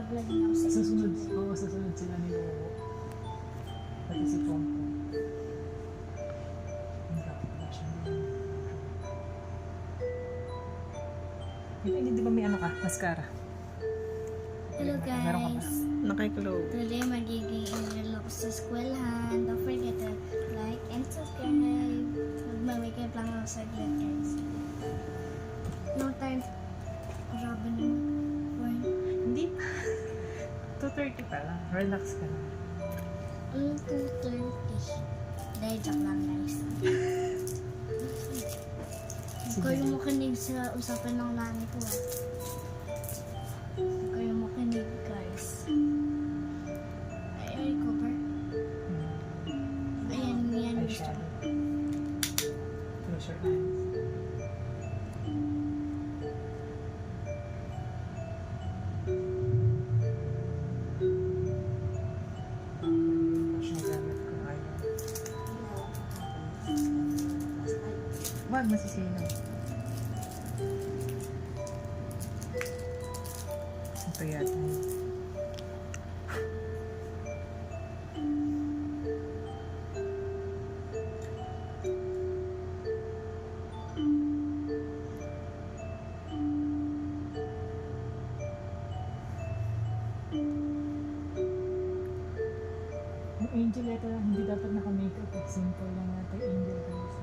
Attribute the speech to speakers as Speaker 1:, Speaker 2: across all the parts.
Speaker 1: mag-vlog na ako sa
Speaker 2: Susunod,
Speaker 1: YouTube.
Speaker 2: oo, susunod sila ni Lolo. Pati si Pongpong. Ang reaction din. Hindi ba may ano ka? Mascara?
Speaker 1: Hello
Speaker 2: Meron ka ba?
Speaker 1: guys!
Speaker 3: Nakiklow.
Speaker 1: Today magiging enroll ako sa eskwelahan. Don't forget to like and subscribe. Magmamake-up lang ako sa saglit guys. No time. Grabe naman.
Speaker 2: Hindi pa. 2:30 pa lang. Relax ka lang.
Speaker 1: 2:30. Dahil joke lang guys. Huwag kayong makinig sa usapan ng lani ko ah. Huwag kayong makinig guys. Ay, cover. Ayan, yan gusto ko.
Speaker 2: Close your eyes. Brush na gamit kung ayaw. Wag, masisinaw. Ito yata. Yung angel ito, hindi dapat naka-makeup. Simple lang natin angel kasi.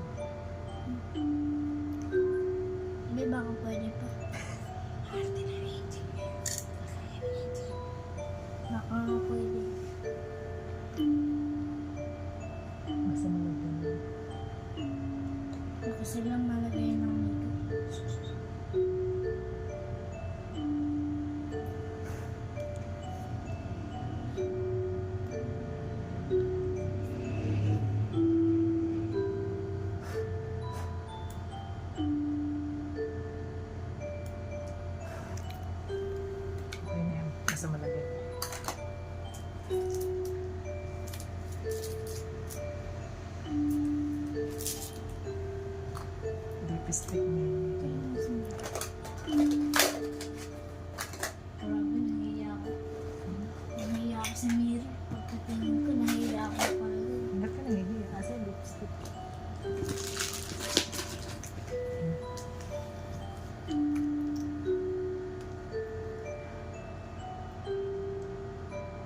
Speaker 1: Hindi ba ako pwede pa? Baka ako pwede.
Speaker 2: Basta malagyan mo.
Speaker 1: Kasi lang malagay ng makeup.
Speaker 2: Okay na yan. Basta malagyan. Lipstick niya.
Speaker 1: Grabe, nahiya ako. Nahiya ako sa mirror. Pagkatingin ko, nahiya ako pala.
Speaker 2: Ba't ka nangihiya? Kasi lipstick.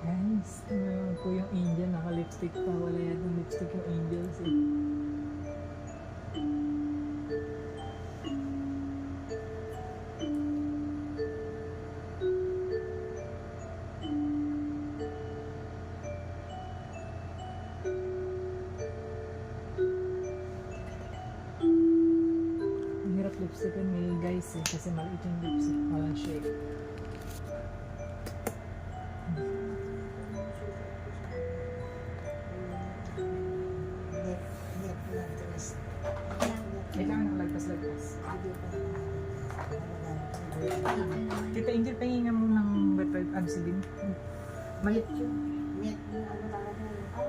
Speaker 2: Guys, tingnan po yung angel. Naka-lipstick pa. Wala yata ng lipstick yung angels eh. Ang hirap lipstickan may guys eh. Kasi maliit yung lipstick. Walang shape. Kailangan ng lagpas-lagpas.
Speaker 1: Dito naman.
Speaker 2: Tita Angel, pahinga mo ng wet wipe. Ano si Bin? Mali.